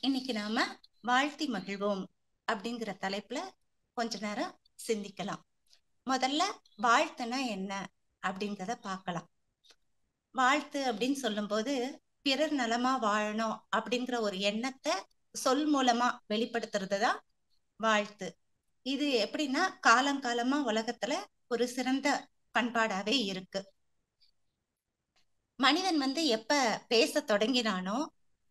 இன்னைக்கு நாம வாழ்த்தி மகிழ்வோம் அப்படிங்கிற தலைப்புல கொஞ்ச நேரம் சிந்திக்கலாம். முதல்ல வாழ்த்துனா என்ன அப்படிங்கிறத பார்க்கலாம். வாழ்த்து அப்படின்னு சொல்லும்போது பிறர் நலமா வாழணும் அப்படிங்கிற ஒரு எண்ணத்தை சொல் மூலமா வெளிப்படுத்துறது தான் வாழ்த்து. இது எப்படின்னா காலங்காலமா உலகத்துல ஒரு சிறந்த பண்பாடாவே இருக்கு. மனிதன் எப்ப பேச தொடங்கினானோ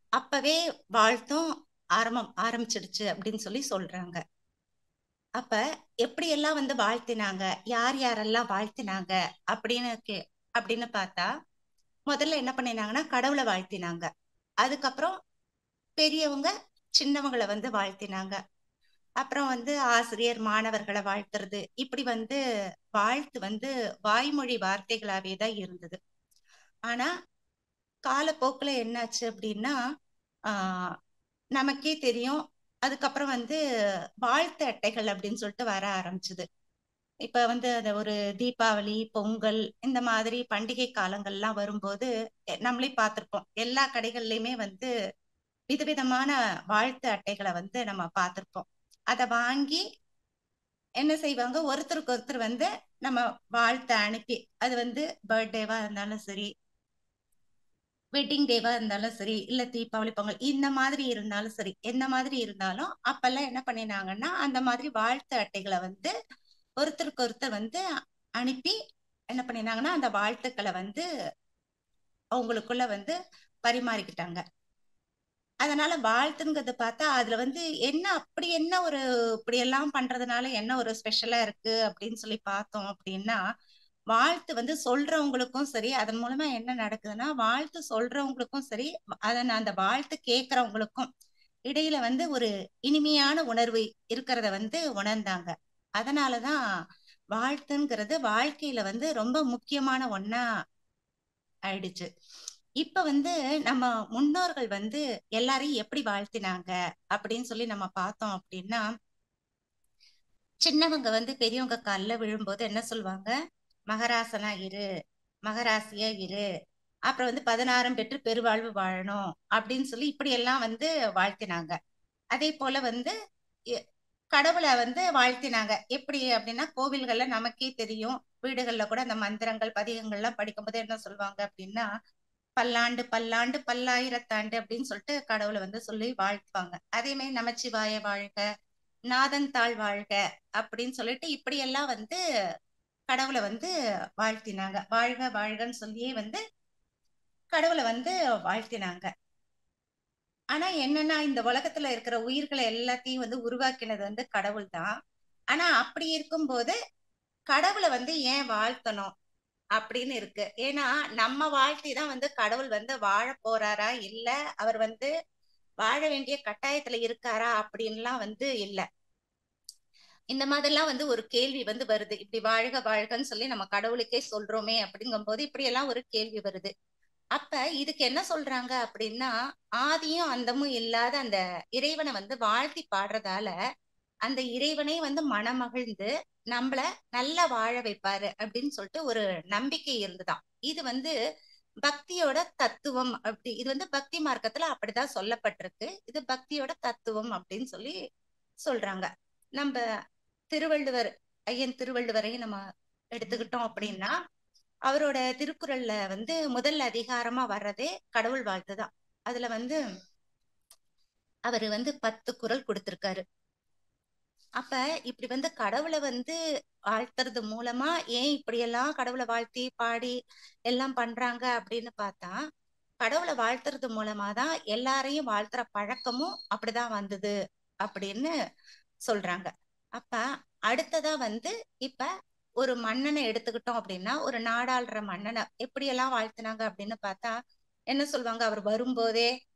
அப்பவே வாழ்த்தும் ஆரம்பிச்சிடுச்சு அப்படின்னு சொல்றாங்க. அப்ப எப்படியெல்லாம் வாழ்த்தினாங்க, யார் யாரெல்லாம் வாழ்த்தினாங்க அப்படின்னு பார்த்தா, முதல்ல என்ன பண்ணினாங்கன்னா கடவுளை வாழ்த்தினாங்க. அதுக்கப்புறம் பெரியவங்க சின்னவங்களை வாழ்த்தினாங்க. அப்புறம் ஆசிரியர் மாணவர்களை வாழ்த்துறது, இப்படி வாழ்த்து வாய்மொழி வார்த்தைகளாவே தான் இருந்தது. ஆனா காலப்போக்குல என்னாச்சு அப்படின்னா, ஆஹ் நமக்கே தெரியும். அதுக்கப்புறம் வாழ்த்து அட்டைகள் அப்படின்னு சொல்லிட்டு வர ஆரம்பிச்சது. இப்ப அத ஒரு தீபாவளி, பொங்கல் இந்த மாதிரி பண்டிகை காலங்கள்லாம் வரும்போது நம்மளே பார்த்திருப்போம். எல்லா கடைகள்லயுமே விதவிதமான வாழ்த்து அட்டைகளை நம்ம பார்த்திருப்போம். அதை வாங்கி என்ன செய்வாங்க, ஒருத்தருக்கு ஒருத்தர் நம்ம வாழ்த்தை அனுப்பி, அது பர்த்டேவா இருந்தாலும் சரி, வெட்டிங் டேவா இருந்தாலும் சரி, இல்ல தீபாவளி, பொங்கல் இந்த மாதிரி இருந்தாலும் சரி, எந்த மாதிரி இருந்தாலும் அப்பெல்லாம் என்ன பண்ணினாங்கன்னா அந்த மாதிரி வாழ்த்து அட்டைகளை ஒருத்தருக்கு ஒருத்தர் அனுப்பி என்ன பண்ணினாங்கன்னா அந்த வாழ்த்துக்களை அவங்களுக்குள்ள பரிமாறிக்கிட்டாங்க. அதனால வாழ்த்துங்கிறது பார்த்தா அதுல என்ன அப்படி என்ன ஒரு இப்படி எல்லாம் பண்றதுனால என்ன ஒரு ஸ்பெஷலா இருக்கு அப்படின்னு பார்த்தோம் அப்படின்னா, வாழ்த்து சொல்றவங்களுக்கும் சரி, அதன் மூலமா என்ன நடக்குதுன்னா வாழ்த்து சொல்றவங்களுக்கும் சரி, அதன் அந்த வாழ்த்து கேட்கறவங்களுக்கும் இடையில ஒரு இனிமையான உணர்வு இருக்கிறத உணர்ந்தாங்க. அதனாலதான் வாழ்த்துங்கிறது வாழ்க்கையில ரொம்ப முக்கியமான ஒண்ணா ஆயிடுச்சு. இப்ப நம்ம முன்னோர்கள் எல்லாரையும் எப்படி வாழ்த்தினாங்க அப்படின்னு நம்ம பார்த்தோம் அப்படின்னா, சின்னவங்க பெரியவங்க கால்ல விழும்போது என்ன சொல்லுவாங்க, மகராசனா இரு, மகராசியா இரு, அப்புறம் 16 பெற்று பெருவாழ்வு வாழணும் அப்படின்னு இப்படி எல்லாம் வாழ்த்தினாங்க. அதே போல எ- கடவுளை வாழ்த்தினாங்க. எப்படி அப்படின்னா கோவில்கள்ல நமக்கே தெரியும், வீடுகள்ல கூட அந்த மந்திரங்கள் பதிகங்கள்லாம் படிக்கும்போது என்ன சொல்லுவாங்க அப்படின்னா, பல்லாண்டு பல்லாண்டு பல்லாயிரத்தாண்டு அப்படின்னு சொல்லிட்டு கடவுளை சொல்லி வாழ்த்துவாங்க. அதே மாதிரி நமச்சிவாய வாழ்க, நாதன் தாழ் வாழ்க அப்படின்னு சொல்லிட்டு இப்படி எல்லாம் கடவுளை வாழ்த்தினாங்க. வாழ்க வாழ்கன்னு சொல்லியே கடவுளை வாழ்த்தினாங்க. ஆனா என்னன்னா இந்த உலகத்துல இருக்கிற உயிர்களை எல்லாத்தையும் உருவாக்கினது கடவுள் தான். ஆனா அப்படி இருக்கும்போது கடவுளை ஏன் வாழ்த்தணும் அப்படின்னு இருக்கு. ஏன்னா நம்ம வாழ்த்தி தான் கடவுள் வாழ போறாரா, இல்ல அவர் வாழ வேண்டிய கட்டாயத்துல இருக்காரா அப்படின்லாம் இல்ல. இந்த மாதிரிலாம் ஒரு கேள்வி வருது. இப்படி வாழ்க வாழ்கன்னு சொல்லி நம்ம கடவுளுக்கே சொல்றோமே அப்படிங்கும் போது இப்படி எல்லாம் ஒரு கேள்வி வருது. அப்ப இதுக்கு என்ன சொல்றாங்க அப்படின்னா, ஆதியும் அந்தமும் இல்லாத அந்த இறைவனை வாழ்த்தி பாடுறதால அந்த இறைவனே மனமகிழ்ந்து நம்மள நல்லா வாழ வைப்பாரு அப்படின்னு சொல்லிட்டு ஒரு நம்பிக்கை இருந்துதான். இது பக்தியோட தத்துவம். அப்படி இது பக்தி மார்க்கத்துல அப்படிதான் சொல்லப்பட்டிருக்கு. இது பக்தியோட தத்துவம் அப்படின்னு சொல்றாங்க. நம்ம திருவள்ளுவர், ஐயன் திருவள்ளுவரையும் நம்ம எடுத்துக்கிட்டோம் அப்படின்னா, அவரோட திருக்குறள்ல முதல் அதிகாரமா வர்றதே கடவுள் வாழ்த்துதான். அதுல அவரு 10 குறள் கொடுத்திருக்காரு. அப்ப இப்படி கடவுளை வாழ்த்துறது மூலமா ஏன் இப்படி எல்லாம் கடவுளை வாழ்த்தி பாடி எல்லாம் பண்றாங்க அப்படின்னு பார்த்தா, கடவுளை வாழ்த்துறது மூலமா தான் எல்லாரையும் வாழ்த்துற பழக்கமும் அப்படிதான் வந்தது அப்படின்னு சொல்றாங்க. அப்ப அடுத்ததா இப்ப ஒரு மன்னனை எடுத்துக்கிட்டோம் அப்படின்னா, ஒரு நாடாளுற மன்னனை எப்படி எல்லாம் வாழ்த்துனாங்க அப்படின்னு பார்த்தா, என்ன சொல்லுவாங்க, அவர் வரும்போதே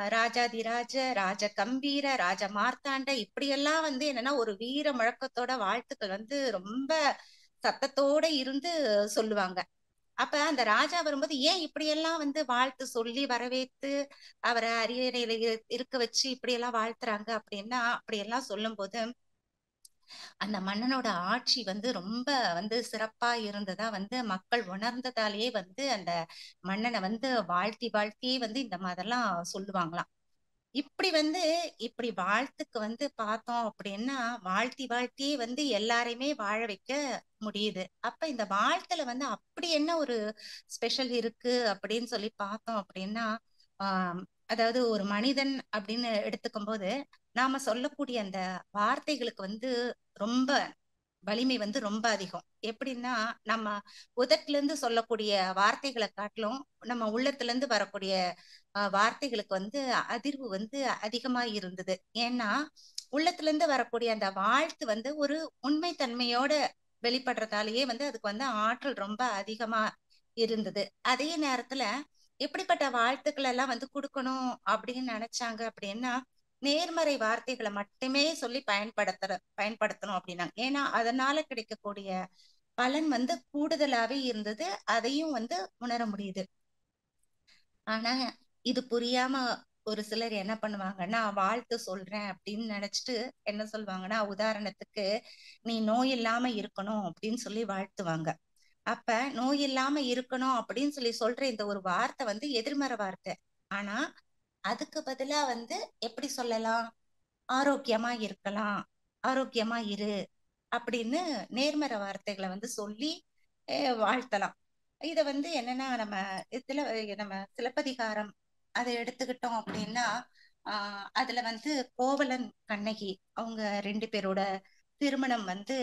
ராஜாதிராஜ ராஜ கம்பீர ராஜ மார்த்தாண்ட இப்படியெல்லாம் என்னன்னா ஒரு வீர முழக்கத்தோட வாழ்த்துக்கள் ரொம்ப சத்தத்தோட இருந்து சொல்லுவாங்க. அப்ப அந்த ராஜா வரும்போது ஏன் இப்படியெல்லாம் வாழ்த்து சொல்லி வரவேற்று அவரை அரியணையில இருக்க வச்சு இப்படியெல்லாம் வாழ்த்துறாங்க அப்படின்னா, அப்படியெல்லாம் சொல்லும் போது அந்த மன்னனோட ஆட்சி ரொம்ப சிறப்பா இருந்ததா மக்கள் உணர்ந்ததாலேயே அந்த மன்னனை வாழ்த்தி வாழ்த்தி இந்த மாதிரிலாம் சொல்லுவாங்களாம். இப்படி வந்து இப்படி வாழ்த்துக்கு வந்து பார்த்தோம் அப்படின்னா வாழ்த்தி வாழ்த்தியே வந்து எல்லாரையுமே வாழ வைக்க முடியுது. அப்ப இந்த வாழ்த்துல வந்து அப்படி என்ன ஒரு ஸ்பெஷல் இருக்கு அப்படின்னு சொல்லி பார்த்தோம் அப்படின்னா, ஆஹ் அதாவது ஒரு மனிதன் அப்படின்னு எடுத்துக்கும் போது நாம சொல்லக்கூடிய அந்த வார்த்தைகளுக்கு வந்து ரொம்ப வலிமை வந்து ரொம்ப அதிகம். எப்படின்னா, நம்ம உதட்டுல இருந்து சொல்லக்கூடிய வார்த்தைகளை காட்டிலும் நம்ம உள்ளத்துல இருந்து வரக்கூடிய வார்த்தைகளுக்கு வந்து அதிர்வு வந்து அதிகமா இருந்தது. ஏன்னா உள்ளத்துல இருந்து வரக்கூடிய அந்த வாழ்த்து வந்து ஒரு உண்மை தன்மையோட வெளிப்படுறதாலேயே வந்து அதுக்கு வந்து ஆற்றல் ரொம்ப அதிகமா இருந்தது. அதே நேரத்துல எப்படிப்பட்ட வாழ்த்துக்கள் எல்லாம் வந்து கொடுக்கணும் அப்படின்னு நினைச்சாங்க அப்படின்னா, நேர்மறை வார்த்தைகளை மட்டுமே சொல்லி பயன்படுத்தணும் அப்படின்னாங்க. ஏன்னா அதனால கிடைக்கக்கூடிய பலன் வந்து கூடுதலாவே இருந்தது. அதையும் வந்து உணர முடியுது. ஆனா இது புரியாம ஒரு சிலர் என்ன பண்ணுவாங்கன்னா, வாழ்த்து சொல்றேன் அப்படின்னு நினைச்சிட்டு என்ன சொல்லுவாங்கன்னா, உதாரணத்துக்கு நீ நோய் இல்லாம இருக்கணும் அப்படின்னு சொல்லி வாழ்த்துவாங்க. அப்ப நோய் இல்லாம இருக்கணும் அப்படின்னு சொல்லி சொல்ற இந்த ஒரு வார்த்தை வந்து எதிர்மறை வார்த்தை. ஆனா அதுக்கு பதிலா வந்து எப்படி சொல்லலாம், ஆரோக்கியமா இருக்கலாம், ஆரோக்கியமா இரு அப்படின்னு நேர்மறை வார்த்தைகளை வந்து சொல்லி வாழ்த்தலாம். இத வந்து என்னன்னா நம்ம இதுல நம்ம சிலப்பதிகாரம் அதை எடுத்துக்கிட்டோம் அப்படின்னா, அதுல வந்து கோவலன் கண்ணகி அவங்க 2 பேரோட திருமணம் வந்து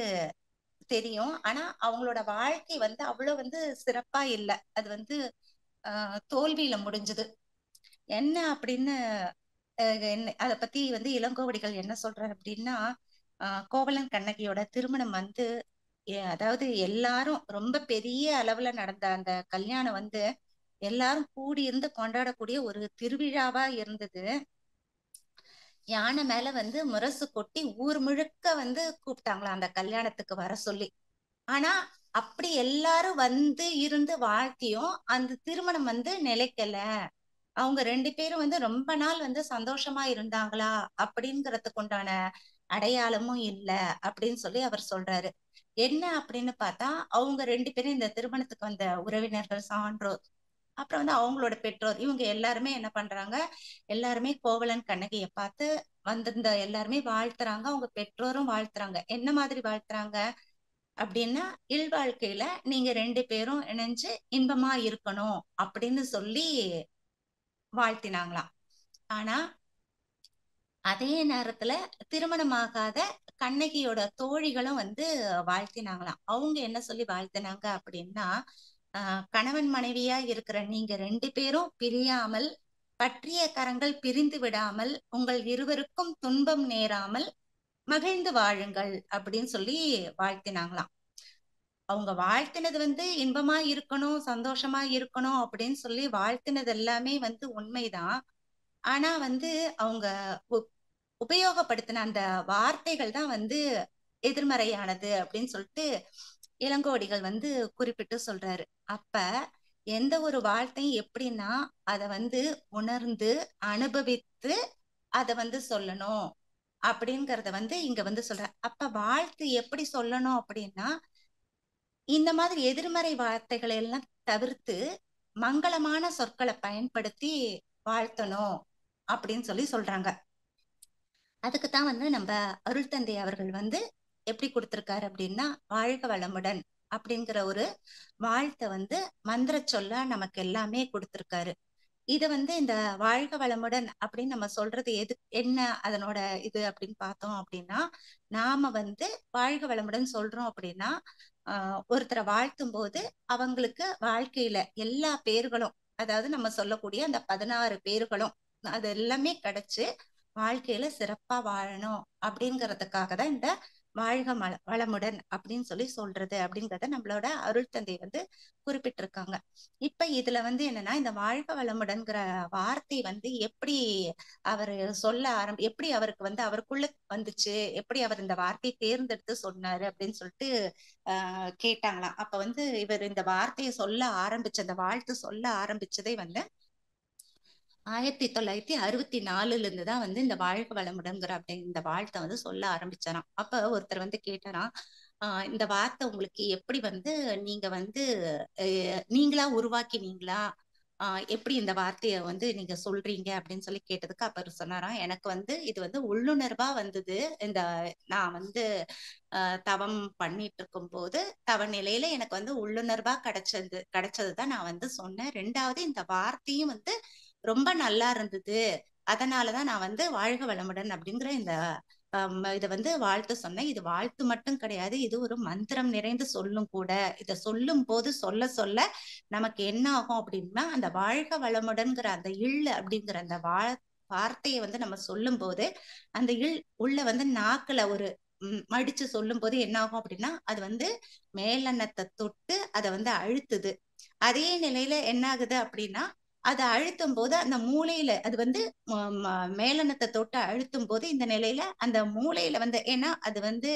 தெரியும். ஆனா அவங்களோட வாழ்க்கை வந்து அவ்வளவு வந்து சிறப்பா இல்லை. அது வந்து தோல்வியில முடிஞ்சது. என்ன அப்படின்னு என்ன அத பத்தி வந்து இளங்கோவடிகள் என்ன சொல்றாரு அப்படின்னா, கோவலன் கண்ணகியோட திருமணம் வந்து அதாவது எல்லாரும் ரொம்ப பெரிய அளவுல நடந்த அந்த கல்யாணம் வந்து எல்லாரும் கூடி இருந்து கொண்டாடக்கூடிய ஒரு திருவிழாவா இருந்தது. யானை மேல வந்து முரசு கொட்டி ஊர் முழுக்க வந்து கூப்பிட்டாங்களாம் அந்த கல்யாணத்துக்கு வர சொல்லி. ஆனா அப்படி எல்லாரும் வந்து இருந்து வாழ்த்தியும் அந்த திருமணம் வந்து நிலைக்கல. அவங்க 2 பேரும் வந்து ரொம்ப நாள் வந்து சந்தோஷமா இருந்தாங்களா அப்படிங்கறதுக்கு உண்டான அடையாளமும் இல்ல அப்படின்னு சொல்லி அவர் சொல்றாரு. என்ன அப்படின்னு பார்த்தா அவங்க 2 பேரும் இந்த திருமணத்துக்கு வந்த உறவினர்கள், சான்றோர், அப்புறம் வந்து அவங்களோட பெற்றோர், இவங்க எல்லாருமே என்ன பண்றாங்க, எல்லாருமே கோவலன் கண்ணகியை பார்த்து வந்திருந்த எல்லாருமே வாழ்த்துறாங்க. அவங்க பெற்றோரும் வாழ்த்துறாங்க. என்ன மாதிரி வாழ்த்துறாங்க அப்படின்னா, இல்வாழ்க்கையில நீங்க 2 பேரும் இணைஞ்சு இன்பமா இருக்கணும் அப்படின்னு சொல்லி வாழ்த்தினாங்களாம். ஆனா அதே நேரத்துல திருமணமாகாத கண்ணகியோட தோழிகளும் வந்து வாழ்த்தினாங்களாம். அவங்க என்ன சொல்லி வாழ்த்தினாங்க அப்படின்னா, கணவன் மனைவியா இருக்கிற நீங்க 2 பேரும் பிரியாமல், பற்றிய கரங்கள் பிரிந்து விடாமல், உங்கள் இருவருக்கும் துன்பம் நேராமல் மகிழ்ந்து வாழுங்கள் அப்படின்னு சொல்லி வாழ்த்தினாங்களாம். அவங்க வாழ்த்தினது வந்து இன்பமா இருக்கணும், சந்தோஷமா இருக்கணும் அப்படின்னு சொல்லி வாழ்த்தினது எல்லாமே வந்து உண்மைதான். ஆனா வந்து அவங்க உபயோகப்படுத்தின அந்த வார்த்தைகள் தான் வந்து எதிர்மறையானது அப்படின்னு சொல்லிட்டு இளங்கோவடிகள் வந்து குறிப்பிட்டு சொல்றாரு. அப்ப எந்த ஒரு வார்த்தையும் எப்படின்னா அத வந்து உணர்ந்து அனுபவித்து அத வந்து சொல்லணும் அப்படிங்கறத வந்து இங்க வந்து சொல்ற. அப்ப வாழ்த்து எப்படி சொல்லணும் அப்படின்னா, இந்த மாதிரி எதிர்மறை வார்த்தைகளை எல்லாம் தவிர்த்து மங்களமான சொற்களை பயன்படுத்தி வாழ்த்தணும் அப்படின்னு சொல்லி சொல்றாங்க. அதுக்குத்தான் வந்து நம்ம அருள் தந்தை அவர்கள் வந்து எப்படி கொடுத்திருக்காரு அப்படின்னா, வாழ்க வளமுடன் அப்படிங்கிற ஒரு வாழ்த்தை வந்து மந்திர சொல்ல நமக்கு எல்லாமே கொடுத்திருக்காரு. இத வந்து இந்த வாழ்க வளமுடன் அப்படின்னு நம்ம சொல்றது என்ன அதனோட இது அப்படின்னு பார்த்தோம் அப்படின்னா, நாம வந்து வாழ்க வளமுடன் சொல்றோம் அப்படின்னா, ஒருத்தரை வாழ்த்தும் போது அவங்களுக்கு வாழ்க்கையில எல்லா பேர்களும், அதாவது நம்ம சொல்லக்கூடிய அந்த 16 பேர்களும் அது எல்லாமே கிடைச்சு வாழ்க்கையில சிறப்பா வாழணும் அப்படிங்கறதுக்காக தான் இந்த வாழ்க வளமுடன் அப்படின்னு சொல்லி சொல்றது அப்படிங்கறத நம்மளோட அருள் தந்தை வந்து குறிப்பிட்டிருக்காங்க. இப்ப இதுல வந்து என்னன்னா, இந்த வாழ்க வளமுடன்கிற வார்த்தை வந்து எப்படி அவரு சொல்ல எப்படி அவருக்கு வந்து அவருக்குள்ள வந்துச்சு, எப்படி அவர் இந்த வார்த்தையை தேர்ந்தெடுத்து சொன்னாரு அப்படின்னு சொல்லிட்டு கேட்டாங்களாம். அப்ப வந்து இவர் இந்த வார்த்தையை சொல்ல ஆரம்பிச்ச அந்த வாழ்த்து சொல்ல ஆரம்பிச்சதே வந்து 1964ல இருந்து தான் வந்து இந்த வாழ்க வளமுடன்கிற அப்படிங்கிற இந்த வாழ்த்தை வந்து சொல்ல ஆரம்பிச்சாராம். அப்ப ஒருத்தர் வந்து கேட்டாராம், இந்த வார்த்தை உங்களுக்கு எப்படி வந்து நீங்க வந்து நீங்களா உருவாக்கினீங்களா எப்படி இந்த வார்த்தையை வந்து நீங்க சொல்றீங்க அப்படின்னு சொல்லி கேட்டதுக்கு அப்புறம் சொன்னாராம், எனக்கு வந்து இது வந்து உள்ளுணர்வா வந்தது. இந்த நான் வந்து தவம் பண்ணிட்டு இருக்கும்போது தவ நிலையில எனக்கு வந்து உள்ளுணர்வா கிடைச்சதுதான் நான் வந்து சொன்னேன். 2வது இந்த வார்த்தையும் வந்து ரொம்ப நல்லா இருந்தது. அதனாலதான் நான் வந்து வாழ்க வளமுடன் அப்படிங்கிற இந்த இதை வந்து வாழ்த்து சொன்னேன். இது வாழ்த்து மட்டும் கிடையாது, இது ஒரு மந்திரம் நிறைந்து சொல்லும் கூட. இதை சொல்லும் போது சொல்ல சொல்ல நமக்கு என்ன ஆகும் அப்படின்னா, அந்த வாழ்க வளமுடன்கிற அந்த அப்படிங்கிற அந்த வார்த்தையை வந்து நம்ம சொல்லும் போது அந்த உள்ள வந்து நாக்குல ஒரு மடிச்சு சொல்லும் போது என்ன ஆகும் அப்படின்னா, அது வந்து மேலெண்ணத்தை தொட்டு அதை வந்து அழுத்துது. அதே நிலையில என்ன ஆகுது அப்படின்னா, அதை அழுத்தும் போது அந்த மூளையில அது வந்து மேலெண்ணத்தை தொட்டு அழுத்தும் போது இந்த நிலையில அந்த மூளையில வந்து, ஏன்னா அது வந்து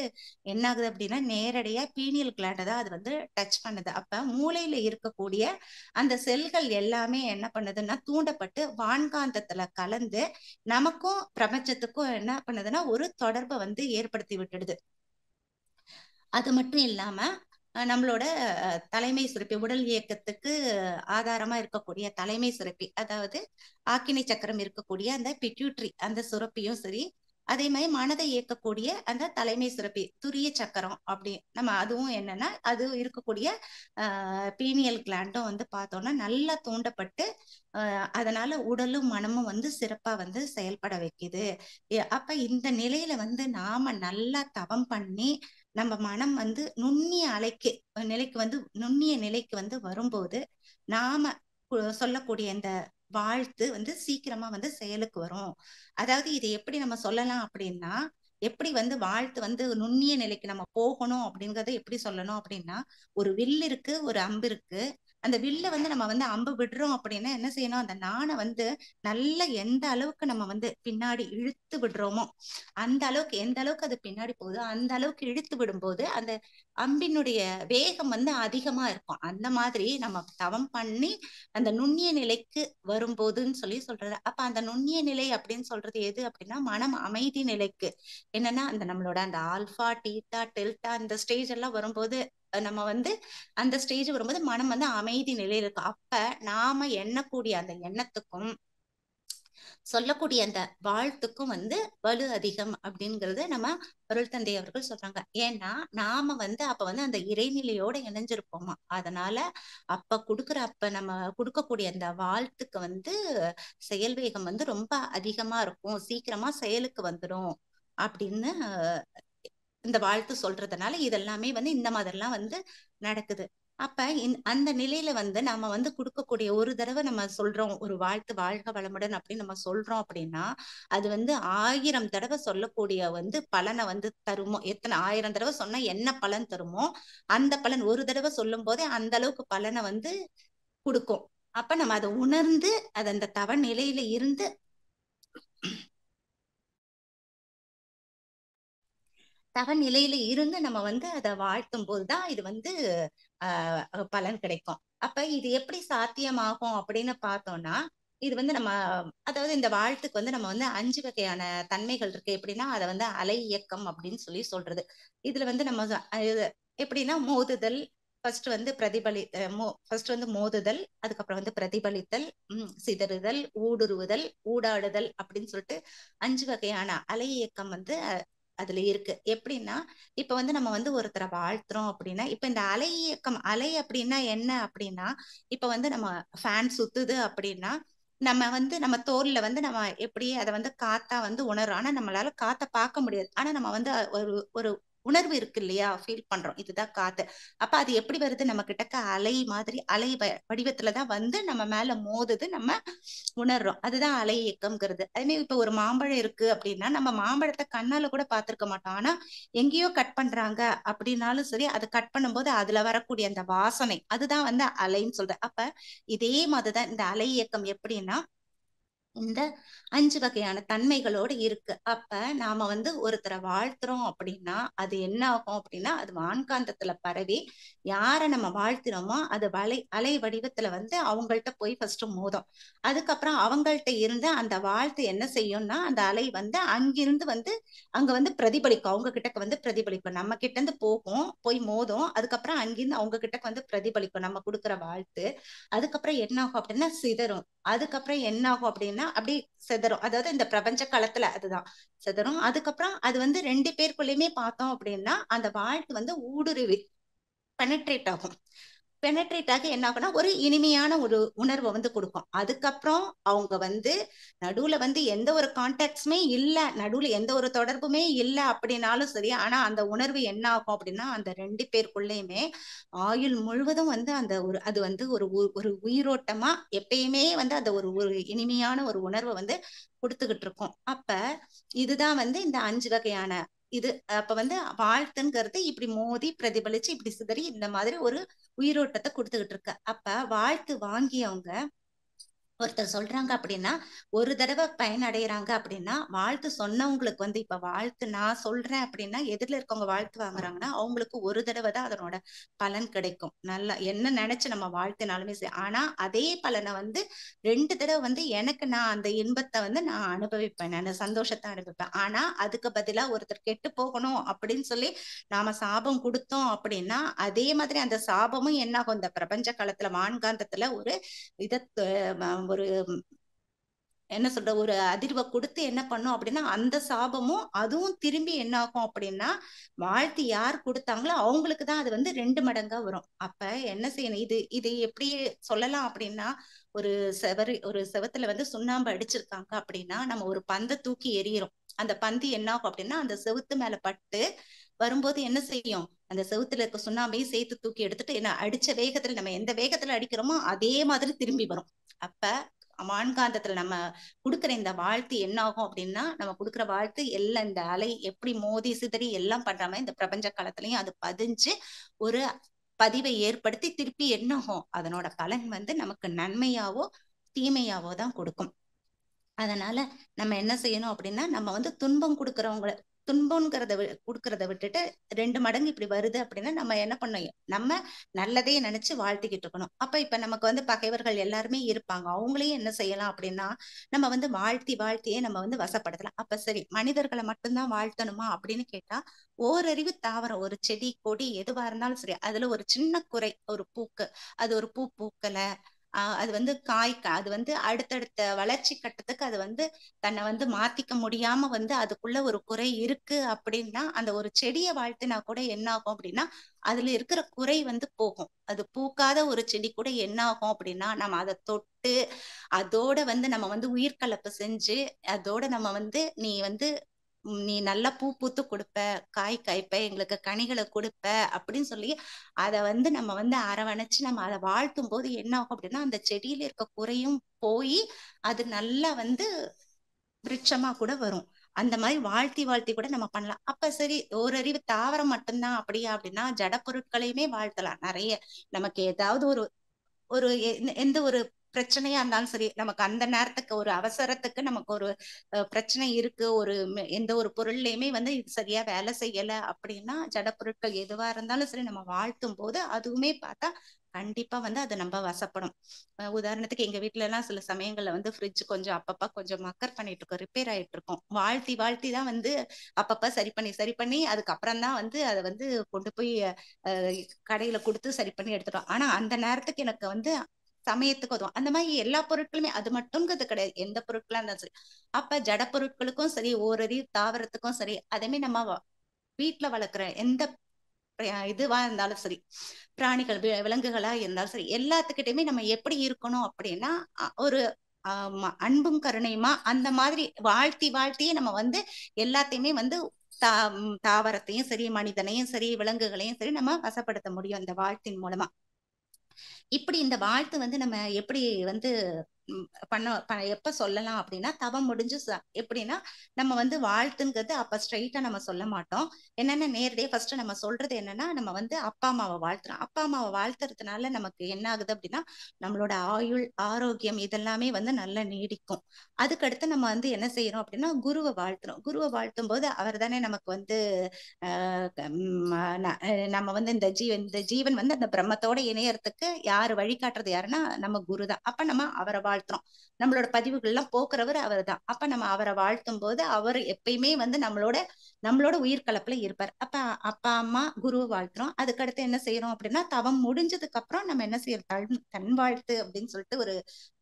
என்ன ஆகுது அப்படின்னா நேரடியா பீனியல் கிளாண்டை தான் அது வந்து டச் பண்ணுது. அப்ப மூளையில இருக்கக்கூடிய அந்த செல்கள் எல்லாமே என்ன பண்ணுதுன்னா தூண்டப்பட்டு வான்காந்தத்துல கலந்து நமக்கும் பிரபஞ்சத்துக்கும் என்ன பண்ணுதுன்னா ஒரு தொடர்பை வந்து ஏற்படுத்தி விட்டுடுது. அது மட்டும் இல்லாம நம்மளோட தலைமை சுரப்பி, உடல் இயக்கத்துக்கு ஆதாரமா இருக்கக்கூடிய தலைமை சுரப்பி, அதாவது ஆக்கினை சக்கரம் இருக்கக்கூடிய அந்த பிட்யூட்ரி அந்த சுரப்பியும் சரி, அதே மாதிரி மனதை இயக்கக்கூடிய அந்த தலைமை சுரப்பி துரிய சக்கரம் அப்படி நம்ம அதுவும் என்னன்னா அது இருக்கக்கூடிய பீனியல் கிளாண்டும் வந்து பார்த்தோம்னா நல்லா தூண்டப்பட்டு அதனால உடலும் மனமும் வந்து சிறப்பா வந்து செயல்பட வைக்குது. அப்ப இந்த நிலையில வந்து நாம நல்லா தவம் பண்ணி நம்ம மனம் வந்து நிலைக்கு வந்து நுண்ணிய நிலைக்கு வந்து வரும்போது நாம சொல்லக்கூடிய இந்த வாழ்த்து வந்து சீக்கிரமா வந்து செயலுக்கு வரும். அதாவது இதை எப்படி நம்ம சொல்லலாம் அப்படின்னா, எப்படி வந்து வாழ்த்து வந்து நுண்ணிய நிலைக்கு நம்ம போகணும் அப்படிங்கறத எப்படி சொல்லணும் அப்படின்னா, ஒரு வில் இருக்கு, ஒரு அம்பு இருக்கு. அந்த வில்ல வந்து நம்ம வந்து அம்பு விடுறோம் அப்படின்னா என்ன செய்யணும், அந்த நாணை வந்து நல்ல எந்த அளவுக்கு நம்ம வந்து பின்னாடி இழுத்து விடுறோமோ அந்த அளவுக்கு, எந்த அளவுக்கு அது பின்னாடி போகுதோ அந்த அளவுக்கு இழுத்து விடும்போது அந்த அம்பினுடைய வேகம் வந்து அதிகமா இருக்கும். அந்த மாதிரி நம்ம தவம் பண்ணி அந்த நுண்ணிய நிலைக்கு வரும்போதுன்னு சொல்லி சொல்றது. அப்ப அந்த நுண்ணிய நிலை அப்படின்னு சொல்றது எது அப்படின்னா, மனம் அமைதி நிலைக்கு. என்னன்னா அந்த நம்மளோட அந்த ஆல்பா டீட்டா டெல்டா இந்த ஸ்டேஜ் எல்லாம் வரும்போது நம்ம வந்து அந்த ஸ்டேஜ் வரும்போது மனம் வந்து அமைதி நிலையில இருக்கும். அப்ப நாம எண்ணக்கூடிய அந்த எண்ணத்துக்கும் சொல்லக்கூடிய அந்த வாழ்த்துக்கும் வந்து வலு அதிகம் அப்படிங்கறது நம்ம அருள் தந்தை அவர்கள் சொல்றாங்க. ஏன்னா நாம வந்து அப்ப வந்து அந்த இறைநிலையோட இணைஞ்சிருப்போமா, அதனால அப்ப நம்ம கொடுக்கக்கூடிய அந்த வாழ்த்துக்கு வந்து செயல் வேகம் வந்து ரொம்ப அதிகமா இருக்கும், சீக்கிரமா செயலுக்கு வந்துடும் அப்படின்னு இந்த வாழ்த்து சொல்றதுனால இதெல்லாமே வந்து இந்த மாதிரிலாம் வந்து நடக்குது. அப்ப அந்த நிலையில வந்து நம்ம வந்து கொடுக்கக்கூடிய ஒரு தடவை நம்ம சொல்றோம் ஒரு வாழ்த்து வாழ்க வளமுடன் அப்படின்னு நம்ம சொல்றோம் அப்படின்னா, அது வந்து 1000 தடவை சொல்லக்கூடிய வந்து பலனை வந்து தருமோ, எத்தனை 1000 தடவை சொன்னா என்ன பலன் தருமோ அந்த பலன் ஒரு தடவை சொல்லும் போதே அந்த அளவுக்கு பலனை வந்து கொடுக்கும். அப்ப நம்ம அதை உணர்ந்து அது அந்த தவ நிலையில இருந்து நம்ம வந்து அதை வாழ்த்தும் போதுதான் இது வந்து பலன் கிடைக்கும். அப்ப இது எப்படி சாத்தியமாகும் அப்படின்னு பார்த்தோம்னா, இது வந்து நம்ம அதாவது இந்த வாழ்த்துக்கு வந்து நம்ம வந்து 5 வகையான தன்மைகள் இருக்கு. எப்படின்னா அதை வந்து அலை இயக்கம் அப்படின்னு சொல்லி சொல்றது. இதுல வந்து நம்ம எப்படின்னா மோதுதல், ஃபர்ஸ்ட் வந்து ஃபர்ஸ்ட் வந்து மோதுதல், அதுக்கப்புறம் வந்து பிரதிபலித்தல், சிதறுதல், ஊடுருவுதல், ஊடாடுதல் அப்படின்னு சொல்லிட்டு 5 வகையான அலை இயக்கம் வந்து அதுல இருக்கு. எப்படின்னா இப்ப வந்து நம்ம வந்து ஒருத்தரை வாழ்த்துறோம் அப்படின்னா, இப்ப இந்த அலை இயக்கம், அலை அப்படின்னா என்ன அப்படின்னா, இப்ப வந்து நம்ம ஃபேன் சுத்துது அப்படின்னா நம்ம வந்து நம்ம தோல்ல வந்து நம்ம எப்படி அதை வந்து காத்தா வந்து உணர்றோம். ஆனா நம்மளால காத்த பார்க்க முடியாது. ஆனா நம்ம வந்து ஒரு ஒரு உணர்வு இருக்கு இல்லையா, ஃபீல் பண்றோம் இதுதான் காத்து. அப்ப அது எப்படி வருது, நம்ம கிட்டக்க அலை மாதிரி அலை வடிவத்துலதான் வந்து நம்ம மேல மோதுது, நம்ம உணர்றோம். அதுதான் அலை இயக்கம்ங்கிறது. அதே மாதிரி இப்ப ஒரு மாம்பழம் இருக்கு அப்படின்னா நம்ம மாம்பழத்தை கண்ணால கூட பார்த்திருக்க மாட்டோம். ஆனா எங்கேயோ கட் பண்றாங்க அப்படின்னாலும் சரி, அது கட் பண்ணும்போது அதுல வரக்கூடிய அந்த வாசனை அதுதான் வந்து அலைன்னு சொல்றது. அப்ப இதே மாதிரிதான் இந்த அலை இயக்கம் எப்படின்னா, இந்த 5 வகையான தன்மைகளோடு இருக்கு. அப்ப நாம வந்து ஒருத்தரை வாழ்த்துறோம் அப்படின்னா, அது என்ன ஆகும் அப்படின்னா, அது வான்காந்தத்துல பரவி, யார நம்ம வாழ்த்துறோமோ, அது அலை வடிவத்துல வந்து அவங்கள்ட்ட போய் ஃபர்ஸ்ட் மோதும். அதுக்கப்புறம் அவங்கள்ட்ட இருந்து அந்த வாழ்த்து என்ன செய்யும்னா, அந்த அலை வந்து அங்கிருந்து வந்து அங்க வந்து பிரதிபலிக்கும். அவங்க கிட்டக்க வந்து பிரதிபலிக்கும். நம்ம கிட்ட இருந்து போகும், போய் மோதும். அதுக்கப்புறம் அங்கிருந்து அவங்க கிட்டக்க வந்து பிரதிபலிக்கும். நம்ம குடுக்குற வாழ்த்து. அதுக்கப்புறம் என்ன ஆகும் அப்படின்னா சிதறும். அதுக்கப்புறம் என்ன ஆகும் அப்படின்னா அப்படி சிதறும். அதாவது இந்த பிரபஞ்ச களத்துல அதுதான் சிதறும். அதுக்கப்புறம் அது வந்து 2 பேருக்குள்ளயுமே பார்த்தோம் அப்படின்னா அந்த வாழ்த்து வந்து ஊடுருவி பெனட்ரேட் ஆகும். பெனட்ரேட் ஆகி என்ன ஆகும்னா ஒரு இனிமையான ஒரு உணர்வை வந்து கொடுக்கும். அதுக்கப்புறம் அவங்க வந்து நடுவுல வந்து எந்த ஒரு கான்டாக்ட்ஸுமே இல்ல, நடுவுல எந்த ஒரு தொடர்புமே இல்ல அப்படின்னாலும் சரி, ஆனா அந்த உணர்வு என்ன ஆகும் அப்படின்னா அந்த 2 பேருக்குள்ளயுமே ஆயுள் முழுவதும் வந்து அந்த ஒரு அது வந்து ஒரு உயிரோட்டமா எப்பயுமே வந்து அந்த ஒரு ஒரு இனிமையான ஒரு உணர்வை வந்து கொடுத்துக்கிட்டு இருக்கும். அப்ப இதுதான் வந்து இந்த 5 வகையான இது. அப்ப வந்து வாழ்த்துங்கிறது இப்படி மோதி பிரதிபலிச்சு இப்படி சிதறி இந்த மாதிரி ஒரு உயிரோட்டத்தை கொடுத்துக்கிட்டு இருக்கு. அப்ப வாழ்த்து வாங்கியவங்க ஒருத்தர் சொல்றாங்க அப்படின்னா ஒரு தடவை பயனடைறாங்க அப்படின்னா வாழ்த்து சொன்னவங்களுக்கு வந்து இப்ப வாழ்த்து நான் சொல்றேன் அப்படின்னா எதிரில இருக்கவங்க வாழ்த்து வாங்குறாங்கன்னா அவங்களுக்கு ஒரு தடவை தான் அதனோட பலன் கிடைக்கும். நல்லா என்ன நினைச்சு நம்ம வாழ்த்தினாலுமே சரி, ஆனா அதே பலனை வந்து 2 தடவை வந்து எனக்கு நான் அந்த இன்பத்தை வந்து நான் அனுபவிப்பேன், நான் சந்தோஷத்தை அனுபவிப்பேன். ஆனா அதுக்கு பதிலா ஒருத்தர் கெட்டு போகணும் அப்படின்னு சொல்லி நாம சாபம் கொடுத்தோம் அப்படின்னா அதே மாதிரி அந்த சாபமும் என்ன ஆகும், இந்த பிரபஞ்ச காலத்துல வான்காந்தத்துல ஒரு இத ஒரு என்ன சொல்ற ஒரு அதிர்வை கொடுத்து என்ன பண்ணும் அப்படின்னா அந்த சாபமும் அதுவும் திரும்பி என்ன ஆகும் அப்படின்னா வாழ்த்து யார் கொடுத்தாங்களோ அவங்களுக்கு தான் அது வந்து 2 மடங்கா வரும். அப்ப என்ன செய்யணும், இது இது எப்படி சொல்லலாம் அப்படின்னா ஒரு செவத்துல வந்து சுண்ணாம்பு அடிச்சிருக்காங்க அப்படின்னா நம்ம ஒரு பந்தை தூக்கி எறிகிறோம். அந்த பந்து என்ன ஆகும் அப்படின்னா அந்த செவுத்து மேல பட்டு வரும்போது என்ன செய்யும், அந்த செவுத்துல இருக்க சுண்ணாம்பையும் சேர்த்து தூக்கி எடுத்துட்டு என்ன அடிச்ச வேகத்துல நம்ம எந்த வேகத்துல அடிக்கிறோமோ அதே மாதிரி திரும்பி வரும். அப்ப வான்காந்தத்துல நம்ம குடுக்குற இந்த வாழ்த்து என்ன ஆகும் அப்படின்னா நம்ம குடுக்குற வாழ்த்து எல்லாம் இந்த அலை எப்படி மோதி சிதறி எல்லாம் பண்றாம இந்த பிரபஞ்ச காலத்திலயும் அது பதிஞ்சு ஒரு பதிவை ஏற்படுத்தி திருப்பி என்ன ஆகும், அதனோட பலன் வந்து நமக்கு நன்மையாவோ தீமையாவோ தான் கொடுக்கும். அதனால நம்ம என்ன செய்யணும் அப்படின்னா நம்ம வந்து துன்பம் கொடுக்கறவங்கள துன்பம்ங்கிறத கொடுக்கறத விட்டுட்டு 2 மடங்கு இப்படி வருது அப்படின்னா நம்ம என்ன பண்ணணும், நம்ம நல்லதே நினைச்சு வாழ்த்திக்கிட்டு இருக்கணும். அப்ப இப்ப நமக்கு வந்து பகைவர்கள் எல்லாருமே இருப்பாங்க, அவங்களையும் என்ன செய்யலாம் அப்படின்னா நம்ம வந்து வாழ்த்தி வாழ்த்தியே நம்ம வந்து வசப்படுத்தலாம். அப்ப சரி மனிதர்களை மட்டும்தான் வாழ்த்தணுமா அப்படின்னு கேட்டா ஓரறிவு தாவரம் ஒரு செடி கொடி எதுவா இருந்தாலும் சரி அதுல ஒரு சின்ன குறை, ஒரு பூக்கு அது ஒரு பூ பூக்கல, அது வந்து அது வந்து அடுத்தடுத்த வளர்ச்சி கட்டத்துக்கு அது வந்து தன்னை வந்து மாத்திக்க முடியாம வந்து அதுக்குள்ள ஒரு குறை இருக்கு அப்படின்னா அந்த ஒரு செடியை வாழ்த்தினா கூட என்ன ஆகும் அப்படின்னா அதுல இருக்கிற குறை வந்து போகும். அது பூக்காத ஒரு செடி கூட என்ன ஆகும் அப்படின்னா நம்ம அதை தொட்டு அதோட வந்து நம்ம வந்து உயிர் கலப்பு செஞ்சு அதோட நம்ம வந்து நீ வந்து நீ நல்லா பூ பூத்து கொடுப்ப, காய் காய்ப்ப, எங்களுக்கு கனிகளை கொடுப்ப அப்படின்னு சொல்லி அதை வந்து நம்ம வந்து அரவணைச்சு நம்ம அதை வாழ்த்தும் போது என்ன ஆகும் அப்படின்னா அந்த செடியில இருக்க குறையும் போய் அது நல்லா வந்து விருட்சமா கூட வரும். அந்த மாதிரி வாழ்த்தி வாழ்த்தி கூட நம்ம பண்ணலாம். அப்ப சரி ஓரறிவு தாவரம் மட்டும்தான் அப்படியா அப்படின்னா ஜட பொருட்களையுமே வாழ்த்தலாம் நிறைய. நமக்கு ஏதாவது ஒரு ஒரு எந்த ஒரு பிரச்சனையா இருந்தாலும் சரி நமக்கு அந்த நேரத்துக்கு ஒரு அவசரத்துக்கு நமக்கு ஒரு பிரச்சனை இருக்கு, எந்த ஒரு பொருள்லயுமே வந்து இது சரியா வேலை செய்யல அப்படின்னா ஜட பொருட்கள் எதுவா இருந்தாலும் சரி நம்ம வாழ்த்தும் போது அதுவுமே பார்த்தா கண்டிப்பா வந்து அது நம்ம வசப்படும். உதாரணத்துக்கு எங்க வீட்டுல எல்லாம் சில சமயங்கள்ல வந்து ஃப்ரிட்ஜ் கொஞ்சம் அப்பப்ப கொஞ்சம் மக்கர் பண்ணிட்டு இருக்கோம், ரிப்பேர் ஆயிட்டு இருக்கோம். வாழ்த்தி வாழ்த்தி தான் வந்து அப்பப்ப சரி பண்ணி அதுக்கப்புறம் தான் வந்து அதை வந்து கொண்டு போய் கடையில கொடுத்து சரி பண்ணி எடுத்துட்டோம். ஆனா அந்த நேரத்துக்கு எனக்கு வந்து சமயத்துக்கு உதவும். அந்த மாதிரி எல்லா பொருட்களுமே அது மட்டும்ங்கிறது கிடையாது, எந்த பொருட்களா இருந்தாலும் சரி. அப்ப ஜட பொருட்களுக்கும் சரி ஓரறிவு தாவரத்துக்கும் சரி அதே மாதிரி நம்ம வீட்டுல வளர்க்குற எந்த இதுவா இருந்தாலும் சரி பிராணிகள் விலங்குகளா இருந்தாலும் சரி எல்லாத்துக்கிட்டையுமே நம்ம எப்படி இருக்கணும் அப்படின்னா ஒரு அன்பும் கருணையுமா அந்த மாதிரி வாழ்த்தி வாழ்த்தியே நம்ம வந்து எல்லாத்தையுமே வந்து தாவரத்தையும் சரி மனிதனையும் சரி விலங்குகளையும் சரி நம்ம வசப்படுத்த முடியும் இந்த வாழ்த்தின் மூலமா. இப்படி இந்த வாழ்த்து வந்து நம்ம எப்படி வந்து எப்ப சொல்லலாம் அப்படின்னா தவம் முடிஞ்சு எப்படின்னா நம்ம வந்து வாழ்த்துங்கிறது அப்ப ஸ்ட்ரைட்டா நம்ம சொல்ல மாட்டோம். என்னன்னா நேரடியா ஃபர்ஸ்ட் நம்ம சொல்றது என்னன்னா நம்ம வந்து அப்பா அம்மாவை வாழ்த்துறோம். அப்பா அம்மாவை வாழ்த்துறதுனால நமக்கு என்ன ஆகுது அப்படின்னா நம்மளோட ஆயுள் ஆரோக்கியம் இதெல்லாமே வந்து நல்லா நீடிக்கும். அதுக்கடுத்து நம்ம வந்து என்ன செய்யறோம் அப்படின்னா குருவை வாழ்த்துறோம். குருவை வாழ்த்தும் போது அவர் தானே நமக்கு வந்து நம்ம வந்து இந்த ஜீவன் வந்து அந்த பிரம்மத்தோட இணையறதுக்கு யாரு வழிகாட்டுறது யாருன்னா நம்ம குரு தான். அப்ப நம்ம அவரை வாழ்த்துறோம். நம்மளோட பதிவுகள் எல்லாம் போக்குறவர் அவர் தான். அப்ப நம்ம அவரை வாழ்த்தும் போது அவர் எப்பயுமே வந்து நம்மளோட உயிர் கலப்புல இருப்பார். அப்ப அப்பா அம்மா குருவை வாழ்த்துறோம். அதுக்கடுத்து என்ன செய்யறோம் அப்படின்னா தவம் முடிஞ்சதுக்கு அப்புறம் நம்ம என்ன செய்யறோம் தன் வாழ்த்து அப்படின்னு சொல்லிட்டு ஒரு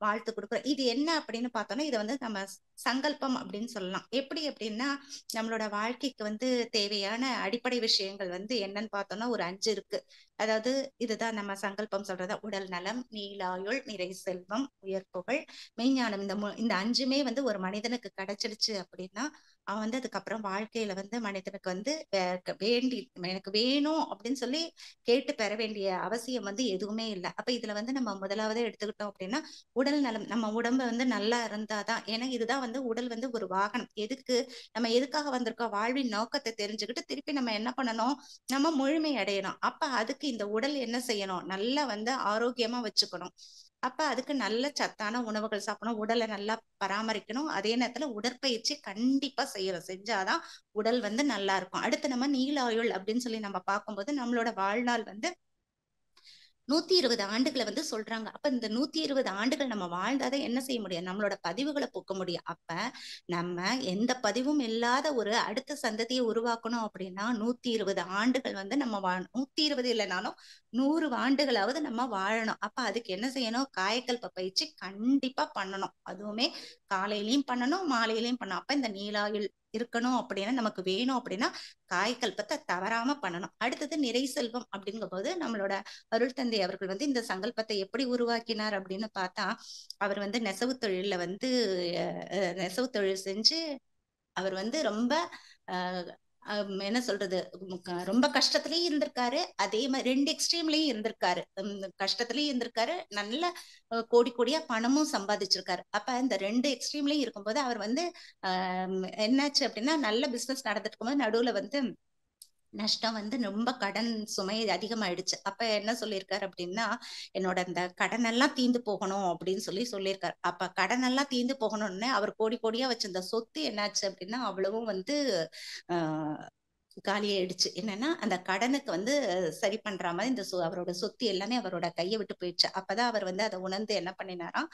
வாழ்த்து கொடுக்குறோம். இது என்ன அப்படின்னு பார்த்தோம்னா இதை வந்து நம்ம சங்கல்பம் அப்படின்னு சொல்லலாம். எப்படி அப்படின்னா நம்மளோட வாழ்க்கைக்கு வந்து தேவையான அடிப்படை விஷயங்கள் வந்து என்னன்னு பார்த்தோம்னா ஒரு 5 இருக்கு. அதாவது இதுதான் நம்ம சங்கல்பம் சொல்றதா உடல் நலம், நீலாயுள், நிறை செல்வம், உயர் புகழ், மெய்ஞானம். இந்த 5மே வந்து ஒரு மனிதனுக்கு கிடைச்சிடுச்சு அப்படின்னா அவன் வந்து அதுக்கப்புறம் வாழ்க்கையில வந்து மனிதனுக்கு வந்து வேண்டி எனக்கு வேணும் அப்படின்னு சொல்லி கேட்டு பெற வேண்டிய அவசியம் வந்து எதுவுமே இல்லை. அப்ப இதுல வந்து நம்ம முதலாவது எடுத்துக்கிட்டோம் அப்படின்னா உடல் நலம். நம்ம உடம்பு வந்து நல்லா இருந்தாதான், ஏன்னா இதுதான் வந்து உடல் வந்து ஒரு வாகனம். நம்ம எதுக்காக வந்திருக்கோம் வாழ்வின் நோக்கத்தை தெரிஞ்சுக்கிட்டு திருப்பி நம்ம என்ன பண்ணணும் நம்ம முழுமை அடையணும். அப்ப அதுக்கு இந்த உடல் என்ன செய்யணும் நல்லா வந்து ஆரோக்கியமா வச்சுக்கணும். அப்ப அதுக்கு நல்ல சத்தான உணவுகள் சாப்பிடணும். உடலை நல்லா பராமரிக்கணும். அதே நேரத்துல உடற்பயிற்சி கண்டிப்பா செஞ்சாதான் உடல் வந்து நல்லா இருக்கும். அடுத்து நம்ம நீலாயுள் அப்படின்னு சொல்லி நம்ம பார்க்கும்போது நம்மளோட வாழ்நாள் வந்து 120 ஆண்டுகளை வந்து சொல்றாங்க. அப்ப இந்த 120 ஆண்டுகள் நம்ம வாழ்ந்தாதான் என்ன செய்ய முடியும் நம்மளோட பதிவுகளை போக்க முடியும். அப்ப நம்ம எந்த பதிவும் இல்லாத ஒரு அடுத்த சந்ததியை உருவாக்கணும் அப்படின்னா 120 ஆண்டுகள் வந்து நம்ம வாழணும். 120 இல்லைனாலும் 100 ஆண்டுகளாவது நம்ம வாழணும். அப்ப அதுக்கு என்ன செய்யணும் காயக்கல்ப பயிற்சி கண்டிப்பா பண்ணணும். அதுவுமே காலையிலயும் பண்ணணும் மாலையிலயும் பண்ணணும். அப்ப இந்த நீலாயுள் இருக்கணும் அப்படின்னா நமக்கு வேணும் அப்படின்னா காயக்கல்பத்தை தவறாம பண்ணணும். அடுத்தது நிறை செல்வம் அப்படிங்கும் போது நம்மளோட அருள் தந்தை அவர்கள் வந்து இந்த சங்கல்பத்தை எப்படி உருவாக்கினார் அப்படின்னு பார்த்தா அவர் வந்து நெசவு தொழில் செஞ்சு அவர் வந்து ரொம்ப என்ன சொல்றது ரொம்ப கஷ்டத்துலயும் இருந்திருக்காரு. அதே மாதிரி 2 எக்ஸ்ட்ரீம்லயும் இருந்திருக்காரு. கஷ்டத்துலயும் இருந்திருக்காரு. நல்ல கோடி கோடியா பணமும் சம்பாதிச்சிருக்காரு. அப்ப இந்த 2 எக்ஸ்ட்ரீம்லயும் இருக்கும்போது அவர் வந்து என்னாச்சு அப்படின்னா நல்ல பிசினஸ் நடந்துட்டு இருக்கும்போது நடுவுல வந்து நஷ்டம் வந்து ரொம்ப கடன் சுமை அதிகமாயிடுச்சு. அப்ப என்ன சொல்லியிருக்காரு அப்படின்னா என்னோட இந்த கடன் எல்லாம் தீந்து போகணும் அப்படின்னு சொல்லியிருக்காரு. அப்ப கடன் எல்லாம் தீந்து போகணும்னு அவர் கோடி கோடியா வச்சிருந்த சொத்து என்னாச்சு அப்படின்னா அவ்வளவும் வந்து ஆஹ் காலியாயிடுச்சு. என்னன்னா அந்த கடனுக்கு வந்து சரி பண்ற மாதிரி அவரோட சொத்து எல்லாமே அவரோட கையை விட்டு போயிடுச்சு. அப்பதான் அவர் வந்து அதை உணர்ந்து என்ன பண்ணினாராம்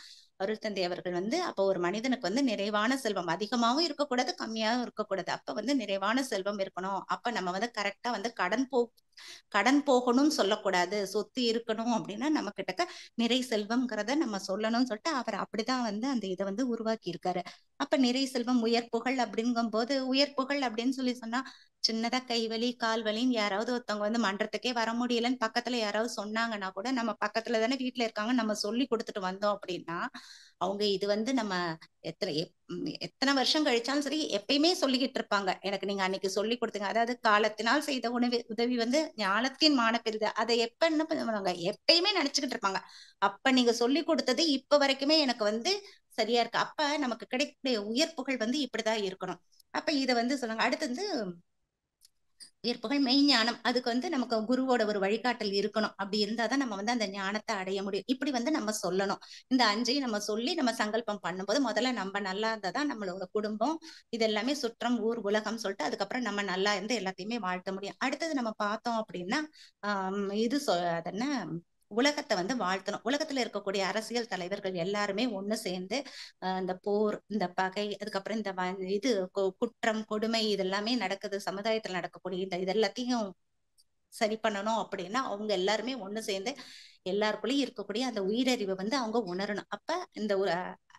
அருள் தந்தை அவர்கள் வந்து அப்போ ஒரு மனிதனுக்கு வந்து நிறைவான செல்வம் அதிகமாகவும் இருக்கக்கூடாது கம்மியாகவும் இருக்கக்கூடாது. அப்ப வந்து நிறைவான செல்வம் இருக்கணும். அப்ப நம்ம வந்து கரெக்டா வந்து கடன் போகணும்னு சொல்லக்கூடாது. சொத்து இருக்கணும் அப்படின்னா நம்ம கிட்டக்க நிறை செல்வம்ங்கிறத நம்ம சொல்லணும்னு சொல்லிட்டு அவர் அப்படிதான் வந்து அந்த இதை வந்து உருவாக்கி இருக்காரு. அப்ப நிறை செல்வம் உயர் புகழ் அப்படிங்கும் போது உயர் புகழ் அப்படின்னு சொன்னா சின்னதா கைவலி கால் வலின்னு யாராவது ஒருத்தவங்க வந்து மன்றத்துக்கே வர முடியலன்னு பக்கத்துல யாராவது சொன்னாங்கன்னா கூட நம்ம பக்கத்துல தானே வீட்டுல இருக்காங்க நம்ம சொல்லி கொடுத்துட்டு வந்தோம் அப்படின்னா அவங்க இது வந்து நம்ம எத்தனை வருஷம் கழிச்சாலும் சரி எப்பயுமே சொல்லிக்கிட்டு இருப்பாங்க. எனக்கு நீங்க அன்னைக்கு சொல்லி கொடுத்தீங்க. அதாவது காலத்தினால் செய்த உதவி வந்து ஞானத்தின் மான பெரிது. அதை என்ன பண்ணுவாங்க எப்பயுமே நினைச்சுக்கிட்டு இருப்பாங்க. அப்ப நீங்க சொல்லி கொடுத்தது இப்ப வரைக்குமே எனக்கு வந்து சரியா இருக்கு. அப்ப நமக்கு கிடைக்கக்கூடிய உயர் புகழ் வந்து இப்படிதான் இருக்கணும். அப்ப இதை வந்து சொல்லுங்க. அடுத்து உயர்ப்புகள் மெய்ஞானம். அதுக்கு வந்து நமக்கு குருவோட ஒரு வழிகாட்டல் இருக்கணும். அப்படி இருந்தாதான் நம்ம வந்து அந்த ஞானத்தை அடைய முடியும். இப்படி வந்து நம்ம சொல்லணும். இந்த 5ஐயும் நம்ம சொல்லி நம்ம சங்கல்பம் பண்ணும்போது முதல்ல நம்ம நல்லா இருந்தாதான் நம்மளோட குடும்பம் இது எல்லாமே சுற்றம் ஊர் உலகம் சொல்லிட்டு அதுக்கப்புறம் நம்ம நல்லா இருந்து எல்லாத்தையுமே வாழ்த்த முடியும். அடுத்தது நம்ம பார்த்தோம் அப்படின்னா அதென்ன உலகத்தை வந்து வாழ்த்தணும். உலகத்துல இருக்கக்கூடிய அரசியல் தலைவர்கள் எல்லாருமே ஒண்ணு சேர்ந்து இந்த போர் இந்த பகை அதுக்கப்புறம் இந்த இது குற்றம் கொடுமை இதெல்லாமே நடக்குது சமுதாயத்துல நடக்கக்கூடிய இது எல்லாத்தையும் சரி பண்ணணும் அப்படின்னா அவங்க எல்லாருமே ஒண்ணு சேர்ந்து எல்லாருக்குள்ளயும் இருக்கக்கூடிய அந்த உயிரறிவை வந்து அவங்க உணரணும். அப்ப இந்த ஒரு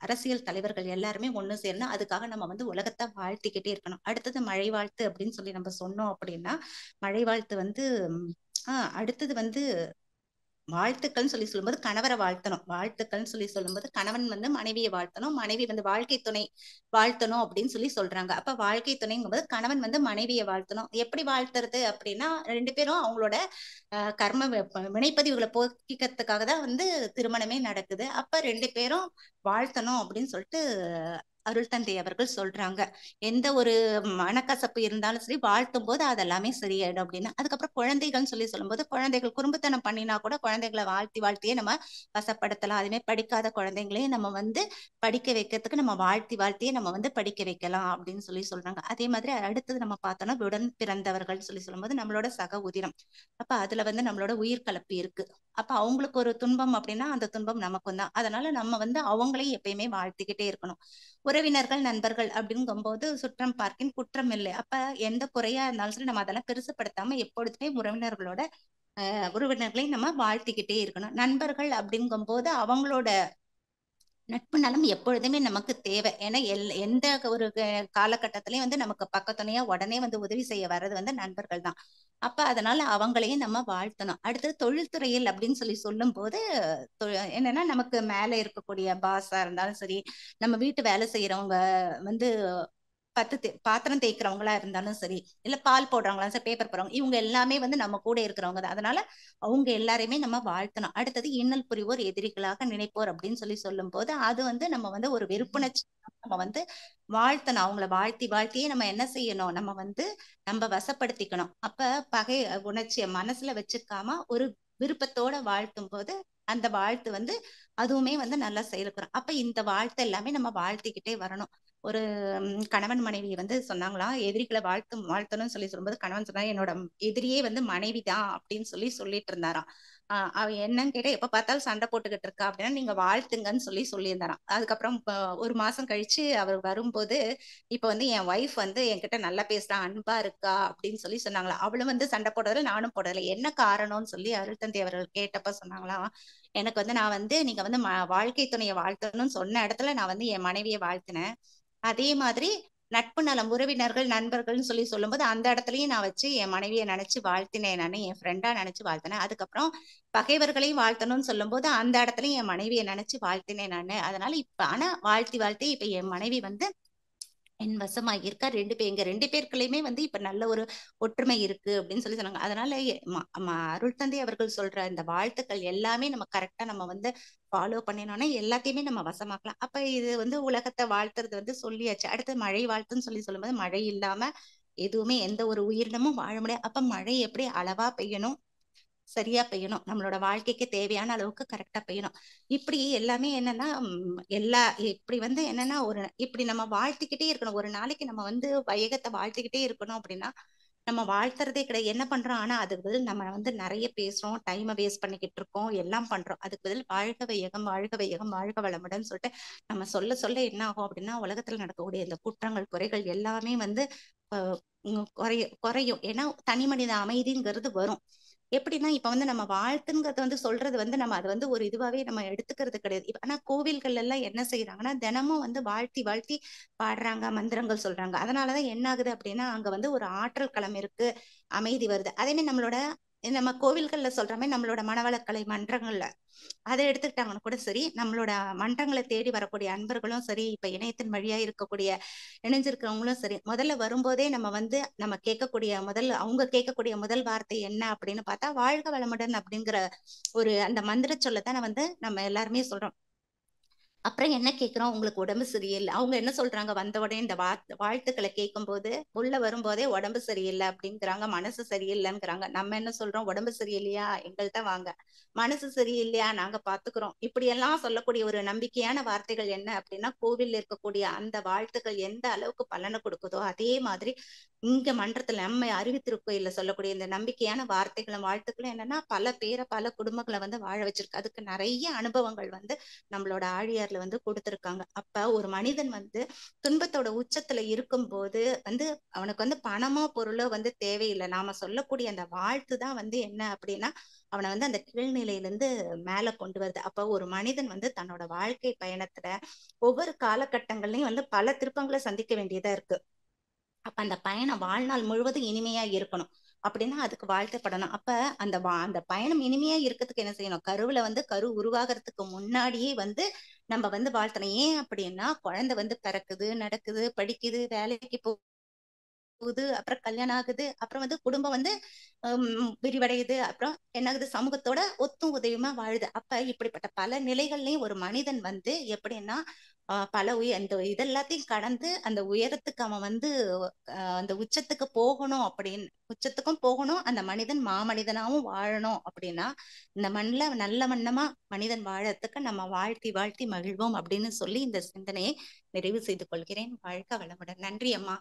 அரசியல் தலைவர்கள் எல்லாருமே ஒண்ணு சேரணும். அதுக்காக நம்ம வந்து உலகத்தை வாழ்த்திக்கிட்டே இருக்கணும். அடுத்தது மழை வாழ்த்து அப்படின்னு சொல்லி நம்ம சொன்னோம் அப்படின்னா மழை வாழ்த்து வந்து அடுத்தது வந்து வாழ்த்துக்கள்னு சொல்லி சொல்லும்போது கணவரை வாழ்த்தணும். வாழ்த்துக்கள்னு சொல்லி சொல்லும்போது கணவன் வந்து மனைவியை வாழ்த்தணும், மனைவி வந்து வாழ்க்கை துணை வாழ்த்தணும் அப்படின்னு சொல்லி சொல்றாங்க. அப்ப வாழ்க்கை துணைங்கும்போது கணவன் வந்து மனைவியை வாழ்த்தணும். எப்படி வாழ்த்துறது அப்படின்னா, 2 பேரும் அவங்களோட கர்ம வினைப்பதிவுகளை போக்கிக்கிறதுக்காக தான் வந்து திருமணமே நடக்குது. அப்ப 2 பேரும் வாழ்த்தணும் அப்படின்னு சொல்லிட்டு அருள் தந்தை அவர்கள் சொல்றாங்க. எந்த ஒரு மனக்கசப்பு இருந்தாலும் சரி வாழ்த்தும் போது அதெல்லாமே சரியாயிடும் அப்படின்னு. அதுக்கப்புறம் குழந்தைகள்னு சொல்லி சொல்லும்போது, குழந்தைகள் குறும்புத்தனம் பண்ணினா கூட குழந்தைகளை வாழ்த்தி வாழ்த்தியே நம்ம வசப்படுத்தலாம். அதுமாதிரி படிக்காத குழந்தைங்களையும் நம்ம வந்து படிக்க வைக்கிறதுக்கு நம்ம வாழ்த்தி வாழ்த்தியே நம்ம வந்து படிக்க வைக்கலாம் அப்படின்னு சொல்லி சொல்றாங்க. அதே மாதிரி அடுத்தது நம்ம பார்த்தோம்னா உடன் பிறந்தவர்கள் சொல்லி சொல்லும்போது நம்மளோட சக உதிரம். அப்ப அதுல வந்து நம்மளோட உயிர் கலப்பு இருக்கு. அப்ப அவங்களுக்கு ஒரு துன்பம் அப்படின்னா அந்த துன்பம் நமக்கும் தான். அதனால நம்ம வந்து அவங்களையும் எப்பயுமே வாழ்த்திக்கிட்டே இருக்கணும். உறவினர்கள் நண்பர்கள் அப்படிங்கும்போது சுற்றம் பார்க்கின் குற்றம் இல்லை. அப்ப எந்த குறையா இருந்தாலும் சரி நம்ம அதெல்லாம் பெருசுப்படுத்தாம எப்பொழுதுமே உறவினர்களை நம்ம வாழ்த்திக்கிட்டே இருக்கணும். நண்பர்கள் அப்படிங்கும்போது அவங்களோட நட்பு நலம் எப்பொழுதுமே நமக்கு தேவை. ஏன்னா எந்த ஒரு காலகட்டத்திலயும் வந்து நமக்கு பக்கத்துணையா உடனே வந்து உதவி செய்ய வர்றது வந்து நண்பர்கள் தான். அப்ப அதனால அவங்களையும் நம்ம வாழ்த்தணும். அடுத்தது தொழில்துறையில் அப்படின்னு சொல்லி சொல்லும் போது என்னன்னா நமக்கு மேல இருக்கக்கூடிய பாஸா இருந்தாலும் சரி, நம்ம வீட்டு வேலை செய்யறவங்க வந்து பாத்திரம் தேய்க்கிறவங்களா இருந்தாலும் சரி, இல்ல பால் போடுறவங்களா சரி, பேப்பர் போடுறவங்க, இவங்க எல்லாமே வந்து நம்ம கூட இருக்கிறவங்க தான். அதனால அவங்க எல்லாரையுமே நம்ம வாழ்த்தணும். அடுத்தது இன்னல் புரிவோர் எதிரிகளாக நினைப்போர் அப்படின்னு சொல்லி சொல்லும் போது அது வந்து நம்ம வந்து ஒரு வெறுப்புணர்ச்சி நம்ம வந்து வாழ்த்தணும். அவங்கள வாழ்த்தி வாழ்த்தியே நம்ம என்ன செய்யணும், நம்ம வந்து நம்ம வசப்படுத்திக்கணும். அப்ப பகை உணர்ச்சியை மனசுல வச்சுக்காம ஒரு விருப்பத்தோட வாழ்த்தும் போது அந்த வாழ்த்து வந்து அதுவுமே வந்து நல்லா செயல்படும். அப்ப இந்த வாழ்த்து எல்லாமே நம்ம வாழ்த்திக்கிட்டே வரணும். ஒரு கணவன் மனைவி வந்து சொன்னாங்களாம், எதிரிகளை வாழ்த்தணும்னு சொல்லி சொல்லும்போது கணவன் சொன்னாங்க, என்னோட எதிரியே வந்து மனைவி தான் அப்படின்னு சொல்லிட்டு இருந்தாராம். அவ என்னன்னு கேட்டா, எப்ப பார்த்தாலும் சண்டை போட்டுக்கிட்டு இருக்கா அப்படின்னா நீங்க வாழ்த்துங்கன்னு சொல்லியிருந்தாராம். அதுக்கப்புறம் ஒரு மாசம் கழிச்சு அவர் வரும்போது, இப்ப வந்து என் ஒய்ஃப் வந்து என்கிட்ட நல்லா பேசுறா, அன்பா இருக்கா அப்படின்னு சொன்னாங்களா. அவளும் வந்து சண்டை போடுறதுல நானும் போடுறதுல என்ன காரணம்னு சொல்லி அருள் தந்தை அவர்கள் கேட்டப்ப சொன்னாங்களாம், எனக்கு வந்து நான் வந்து நீங்க வந்து வாழ்க்கை துணையை வாழ்த்தணும்னு சொன்ன இடத்துல நான் வந்து என் மனைவியை வாழ்த்தினேன். அதே மாதிரி நட்பு நலம் உறவினர்கள் நண்பர்கள்னு சொல்லும்போது அந்த இடத்துலயும் நான் வச்சு என் மனைவியை நினைச்சு வாழ்த்தினேன். நானு என் ஃப்ரெண்டா நினைச்சு வாழ்த்தினேன். அதுக்கப்புறம் பகைவர்களையும் வாழ்த்தணும்னு சொல்லும்போது அந்த இடத்துலயும் என் மனைவியை நினைச்சு வாழ்த்தினேன் நானு. அதனால இப்ப ஆனா வாழ்த்தி வாழ்த்தி இப்ப என் மனைவி வந்து என் வசமாகியிருக்கா. 2 பேருக்குள்ளயுமே வந்து இப்ப நல்ல ஒரு ஒற்றுமை இருக்கு அப்படின்னு சொன்னாங்க. அதனால அருள் தந்தை அவர்கள் சொல்ற இந்த வாழ்த்துக்கள் எல்லாமே நம்ம கரெக்டா நம்ம வந்து ஃபாலோ பண்ணினோம்னா எல்லாத்தையுமே நம்ம வசமாக்கலாம். அப்ப இது வந்து உலகத்தை வாழ்த்துறது வந்து சொல்லியாச்சு. அடுத்து மழை வாழ்த்துன்னு சொல்லும்போது மழை இல்லாம எதுவுமே எந்த ஒரு உயிரினமும் வாழ முடியாது. அப்ப மழை எப்படி அளவா பெய்யணும், சரியா பெய்யணும், நம்மளோட வாழ்க்கைக்கு தேவையான அளவுக்கு கரெக்டா பெய்யணும். இப்படி எல்லாமே என்னன்னா இப்படி வந்து என்னன்னா இப்படி நம்ம வாழ்த்திக்கிட்டே இருக்கணும். ஒரு நாளைக்கு நம்ம வந்து வையகத்தை வாழ்த்திக்கிட்டே இருக்கணும் அப்படின்னா நம்ம வாழ்த்துறதே கிடையாது. என்ன பண்றோம், ஆனா அதுக்கு பதில் நம்ம வந்து நிறைய பேசுறோம், டைமை வேஸ்ட் பண்ணிக்கிட்டு இருக்கோம், எல்லாம் பண்றோம். அதுக்கு பதில் வாழ்க வையகம் வாழ்க வையகம் வாழ்க வளமுடன் சொல்லிட்டு நம்ம சொல்ல சொல்ல என்ன ஆகும் அப்படின்னா உலகத்துல நடக்கக்கூடிய இந்த குற்றங்கள் குறைகள் எல்லாமே வந்து குறையும். ஏன்னா தனி மனித அமைதிங்கிறது வரும். எப்படின்னா இப்ப வந்து நம்ம வாழ்த்துங்கிறத வந்து சொல்றது வந்து நம்ம அது வந்து ஒரு இதுவாவே நம்ம எடுத்துக்கிறது கிடையாது. ஆனா கோவில்கள் எல்லாம் என்ன செய்யறாங்கன்னா தினமும் வந்து வாழ்த்தி வாழ்த்தி பாடுறாங்க, மந்திரங்கள் சொல்றாங்க. அதனாலதான் என்ன ஆகுது அப்படின்னா அங்க வந்து ஒரு ஆற்றல் களம் இருக்கு, அமைதி வருது. அதே மாதிரி நம்ம கோவில்கள்ல சொல்ற மாதிரி நம்மளோட மனவளக்கலை மன்றங்கள்ல அதை எடுத்துக்கிட்டாங்கன்னா கூட சரி, நம்மளோட மன்றங்களை தேடி வரக்கூடிய அன்பர்களும் சரி, இப்ப இணையத்தின் வழியா இணைஞ்சிருக்கிறவங்களும் சரி, முதல்ல வரும்போதே நம்ம அவங்க கேட்கக்கூடிய முதல் வார்த்தை என்ன அப்படின்னு பார்த்தா வாழ்க வளமுடன் அப்படிங்கிற ஒரு அந்த மந்திர சொல்லத்தான் வந்து நம்ம எல்லாருமே சொல்றோம். அப்புறம் என்ன கேட்கிறோம், உங்களுக்கு உடம்பு சரியில்லை. அவங்க என்ன சொல்றாங்க, வந்த உடனே இந்த வாழ்த்துக்களை கேட்கும் போது உள்ள வரும்போதே உடம்பு சரியில்லை அப்படிங்கிறாங்க, மனசு சரியில்லைங்கிறாங்க. நம்ம என்ன சொல்றோம், உடம்பு சரியில்லையா எங்கள்கிட்ட வாங்க, மனசு சரியில்லையா நாங்க பாத்துக்கிறோம். இப்படி எல்லாம் சொல்லக்கூடிய ஒரு நம்பிக்கையான வார்த்தைகள் என்ன அப்படின்னா, கோவில்ல இருக்கக்கூடிய அந்த வாழ்த்துக்கள் எந்த அளவுக்கு பலனை கொடுக்குதோ அதே மாதிரி இங்க மன்றத்துல நம்ம அறிவித்திருக்கோயில்ல சொல்லக்கூடிய இந்த நம்பிக்கையான வார்த்தைகளும் வாழ்த்துக்களும் என்னன்னா பல பேரை பல குடும்பங்களை வந்து வாழ வச்சிருக்கு. அதுக்கு நிறைய அனுபவங்கள் வந்து நம்மளோட ஆழியார்ல வந்து கொடுத்திருக்காங்க. அப்ப ஒரு மனிதன் வந்து துன்பத்தோட உச்சத்துல இருக்கும் போது வந்து அவனுக்கு வந்து பணமோ பொருளோ வந்து தேவையில்லை. நாம சொல்லக்கூடிய அந்த வாழ்த்து தான் வந்து என்ன அப்படின்னா அவனை வந்து அந்த கீழ்நிலையில இருந்து மேல கொண்டு வருது. அப்ப ஒரு மனிதன் வந்து தன்னோட வாழ்க்கை பயணத்துல ஒவ்வொரு காலகட்டங்கள்லயும் வந்து பல திருப்பங்களை சந்திக்க வேண்டியதா இருக்கு. அப்ப அந்த பயணம் வாழ்நாள் முழுவதும் இனிமையா இருக்கணும். அப்படின்னா அதுக்கு வாழ்த்தப்படணும். அப்ப அந்த பயணம் இனிமையா இருக்கிறதுக்கு என்ன செய்யணும்? கருவுல வந்து கரு உருவாகுறதுக்கு முன்னாடியே வந்து நம்ம வந்து வாழ்த்தணும். ஏன் அப்படின்னா, குழந்தை வந்து பிறக்குது, நடக்குது, படிக்குது, வேலைக்கு போகுது, அப்புறம் கல்யாணம் ஆகுது, அப்புறம் வந்து குடும்பம் வந்து விரிவடையுது, அப்புறம் என்ன ஆகுது, சமூகத்தோட ஒத்தும் உதவியுமா வாழுது. அப்ப இப்படிப்பட்ட பல நிலைகள்லயும் ஒரு மனிதன் வந்து எப்படின்னா, பல அந்த இது எல்லாத்தையும் கடந்து அந்த உயரத்துக்கு அவன் வந்து அந்த உச்சத்துக்கு போகணும் அப்படின்னு உச்சத்துக்கும் போகணும். அந்த மனிதன் மாமனிதனாவும் வாழணும் அப்படின்னா, இந்த மண்ல நல்ல வண்ணமா மனிதன் வாழறதுக்கு நம்ம வாழ்த்தி வாழ்த்தி மகிழ்வோம் அப்படின்னு சொல்லி இந்த சிந்தனையை நிறைவு செய்து கொள்கிறேன். வாழ்க வளமுடன். நன்றி அம்மா.